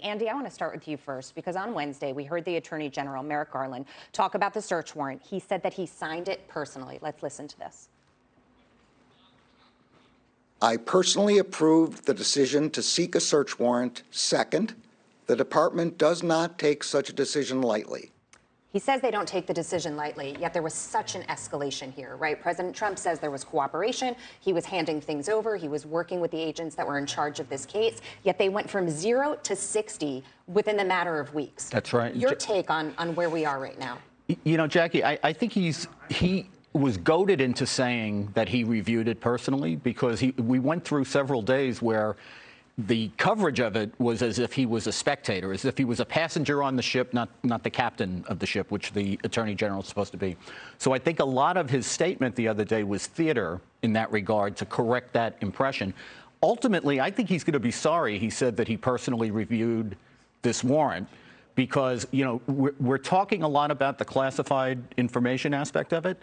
Andy, I want to start with you first, because on Wednesday, we heard the Attorney General, Merrick Garland, talk about the search warrant. He said that he signed it personally. Let's listen to this. I personally approved the decision to seek a search warrant. Second, the department does not take such a decision lightly. He says they don't take the decision lightly, yet there was such an escalation here, right? President Trump says there was cooperation. He was handing things over. He was working with the agents that were in charge of this case, yet they went from 0 to 60 within the matter of weeks. That's right. Your take on where we are right now? You know, Jackie, I think he was goaded into saying that he reviewed it personally, because we went through several days where the coverage of it was as if he was a spectator, as if he was a passenger on the ship, not the captain of the ship, which the Attorney General is supposed to be. So I think a lot of his statement the other day was theater in that regard to correct that impression. Ultimately, I think he's going to be sorry he said that he personally reviewed this warrant, because, you know, we're talking a lot about the classified information aspect of it.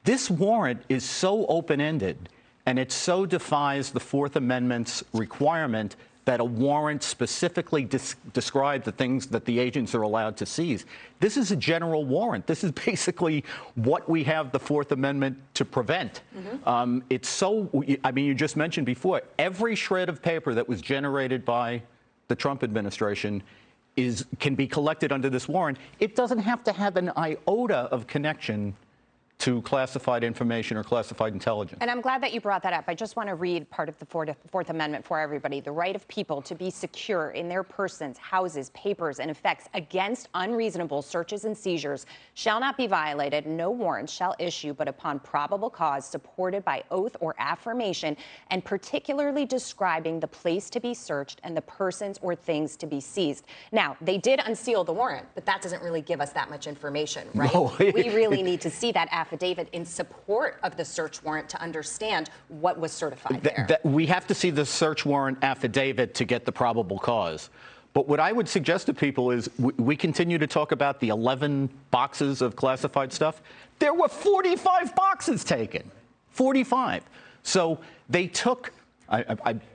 This warrant is so open-ended, and it so defies the Fourth Amendment's requirement that a warrant specifically describe the things that the agents are allowed to seize. This is a general warrant. This is basically what we have the Fourth Amendment to prevent. It's so, I mean, you just mentioned before, every shred of paper that was generated by the Trump administration can be collected under this warrant. It doesn't have to have an iota of connection to classified information or classified intelligence. And I'm glad that you brought that up. I just want to read part of the Fourth Amendment for everybody. The right of people to be secure in their persons, houses, papers, and effects against unreasonable searches and seizures shall not be violated. No warrant shall issue but upon probable cause supported by oath or affirmation, and particularly describing the place to be searched and the persons or things to be seized. Now, they did unseal the warrant, but that doesn't really give us that much information, right? No. We really need to see that affidavit in support of the search warrant to understand what was certified there. We have to see the search warrant affidavit to get the probable cause. But what I would suggest to people is we continue to talk about the 11 boxes of classified stuff. There were 45 boxes taken, 45. So they took,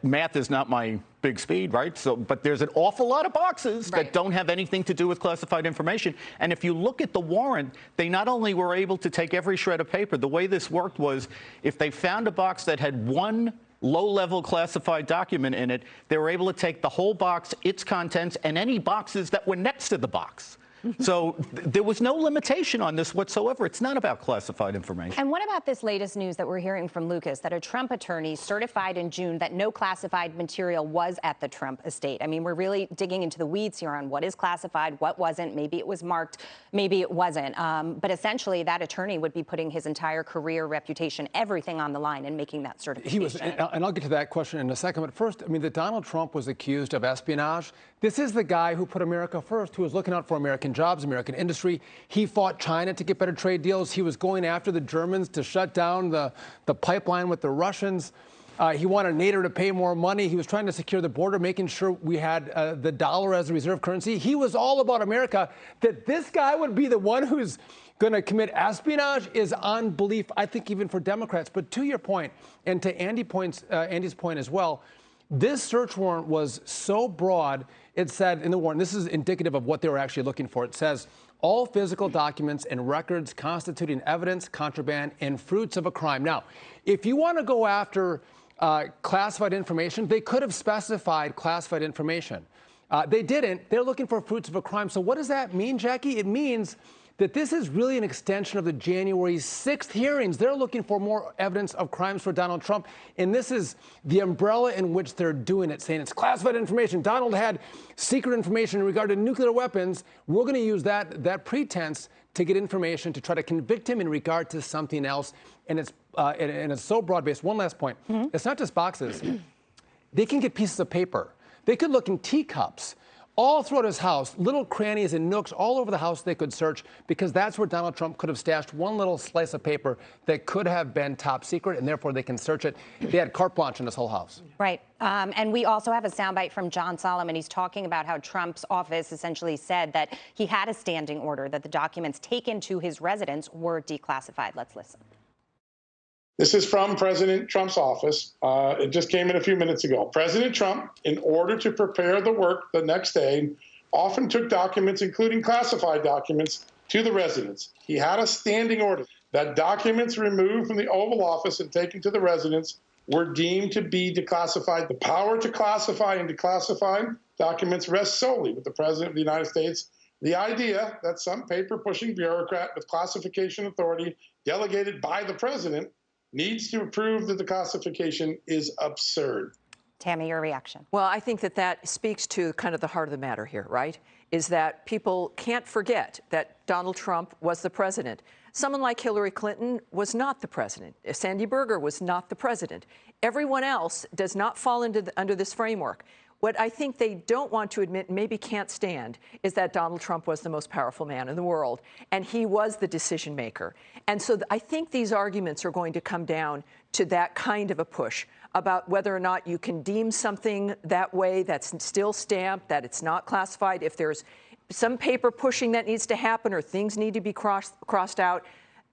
math is not my big speed, right? So, but there's an awful lot of boxes that don't have anything to do with classified information. And if you look at the warrant, they not only were able to take every shred of paper, the way this worked was if they found a box that had one low-level classified document in it, they were able to take the whole box, its contents, and any boxes that were next to the box. So there was no limitation on this whatsoever. It's not about classified information. And what about this latest news that we're hearing from Lucas, that a Trump attorney certified in June that no classified material was at the Trump estate? I mean, we're really digging into the weeds here on what is classified, what wasn't. Maybe it was marked, maybe it wasn't. But essentially, that attorney would be putting his entire career, reputation, everything on the line and making that certification. He was, and I'll get to that question in a second. But first, I mean, that Donald Trump was accused of espionage. This is the guy who put America first, who was looking out for American jobs, American industry. He fought China to get better trade deals. He was going after the Germans to shut down the pipeline with the Russians. He wanted NATO to pay more money. He was trying to secure the border, making sure we had the dollar as a reserve currency. He was all about America. That this guy would be the one who's going to commit espionage is on belief, I think, even for Democrats. But to your point, and to Andy's point as well, this search warrant was so broad, it said in the warrant, this is indicative of what they were actually looking for. It says, all physical documents and records constituting evidence, contraband, and fruits of a crime. Now, if you want to go after classified information, they could have specified classified information. They didn't. They're looking for fruits of a crime. So what does that mean, Jackie? It means that this is really an extension of the January 6th hearings. They're looking for more evidence of crimes for Donald Trump. And this is the umbrella in which they're doing it, saying it's classified information. Donald had secret information in regard to nuclear weapons. We're going to use that pretense to get information to try to convict him in regard to something else. And it's so broad-based. One last point. It's not just boxes. They can get pieces of paper. They could look in teacups. All throughout his house, little crannies and nooks all over the house they could search, because that's where Donald Trump could have stashed one little slice of paper that could have been top secret, and therefore they can search it. They had carte blanche in this whole house. Right. And we also have a soundbite from John Solomon. He's talking about how Trump's office essentially said that he had a standing order that the documents taken to his residence were declassified. Let's listen. This is from President Trump's office. It just came in a few minutes ago. President Trump, in order to prepare the work the next day, often took documents, including classified documents, to the residence. He had a standing order that documents removed from the Oval Office and taken to the residence were deemed to be declassified. The power to classify and declassify documents rests solely with the President of the United States. The idea that some paper-pushing bureaucrat with classification authority delegated by the President needs to approve the declassification is absurd. Tammy, your reaction. Well, I think that that speaks to kind of the heart of the matter here, right? Is that people can't forget that Donald Trump was the president. Someone like Hillary Clinton was not the president. Sandy Berger was not the president. Everyone else does not fall under this framework. What I think they don't want to admit, maybe can't stand, is that Donald Trump was the most powerful man in the world, and he was the decision maker. And so I think these arguments are going to come down to that kind of a push about whether or not you can deem something that way that's still stamped, that it's not classified, if there's some paper pushing that needs to happen or things need to be crossed out.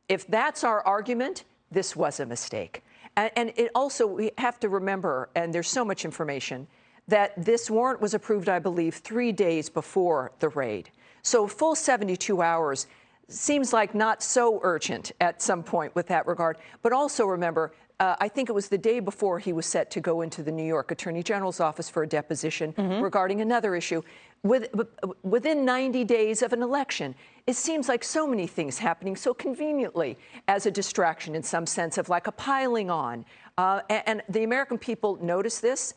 If that's our argument, this was a mistake. And it also, we have to remember, and there's so much information, that this warrant was approved, I believe, 3 days before the raid. So full 72 hours seems like not so urgent at some point with that regard. But also remember, I think it was the day before he was set to go into the New York Attorney General's office for a deposition regarding another issue. Within 90 days of an election, it seems like so many things happening so conveniently as a distraction in some sense of like a piling on. And the American people notice this.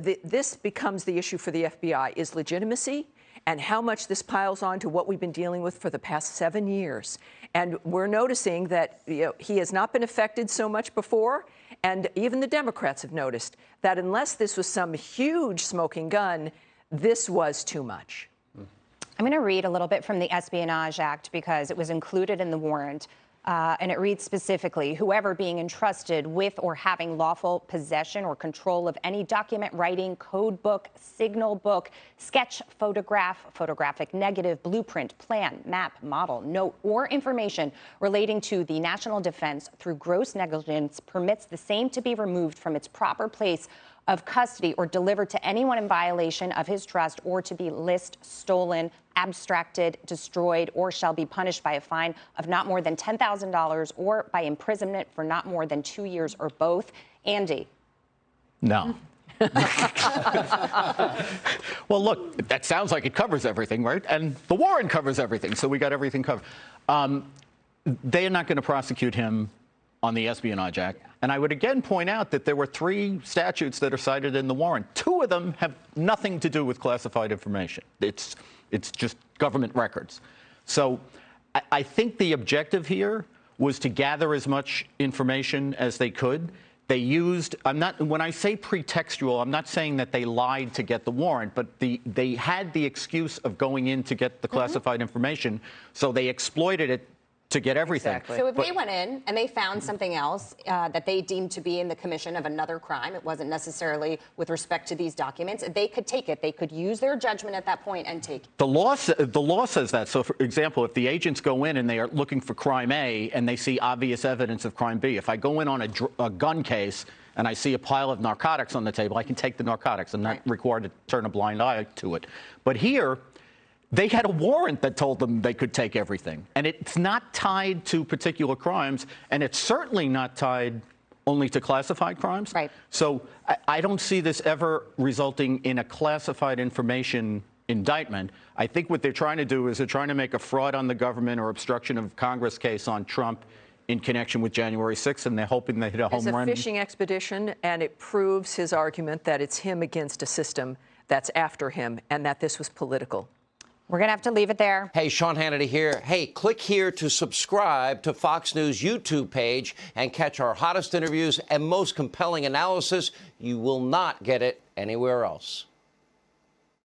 This becomes the issue for the FBI, is legitimacy and how much this piles on to what we've been dealing with for the past 7 years. And we're noticing that he has not been affected so much before, and even the Democrats have noticed that unless this was some huge smoking gun, this was too much. I'm going to read a little bit from the Espionage Act because it was included in the warrant. And it reads specifically, whoever being entrusted with or having lawful possession or control of any document, writing, code book, signal book, sketch, photograph, photographic negative, blueprint, plan, map, model, note, or information relating to the national defense through gross negligence permits the same to be removed from its proper place of custody or delivered to anyone in violation of his trust or to be stolen, abstracted, destroyed, or shall be punished by a fine of not more than $10,000 or by imprisonment for not more than 2 years or both. Andy? No. Well, look, that sounds like it covers everything, right? And the warrant covers everything, so we got everything covered. They are not going to prosecute him on the Espionage Act. And I would again point out that there were 3 statutes that are cited in the warrant. 2 of them have nothing to do with classified information. It's just government records. So I think the objective here was to gather as much information as they could. They used, when I say pretextual, I'm not saying that they lied to get the warrant, but they had the excuse of going in to get the classified information, so they exploited it to get everything. Exactly. So if they went in and they found something else that they deemed to be in the commission of another crime, it wasn't necessarily with respect to these documents, they could take it. They could use their judgment at that point and take it. The law says that. So, for example, if the agents go in and they are looking for crime A and they see obvious evidence of crime B, if I go in on a gun case and I see a pile of narcotics on the table, I can take the narcotics. I'm not required to turn a blind eye to it. But here, they had a warrant that told them they could take everything. And it's not tied to particular crimes, and it's certainly not tied only to classified crimes. Right. So I don't see this ever resulting in a classified information indictment. I think what they're trying to do is they're trying to make a fraud on the government or obstruction of Congress case on Trump in connection with January 6th, and they're hoping they hit a home run. It's a fishing expedition, and it proves his argument that it's him against a system that's after him and that this was political. We're going to have to leave it there. Hey, Sean Hannity here. Hey, click here to subscribe to Fox News YouTube page and catch our hottest interviews and most compelling analysis. You will not get it anywhere else.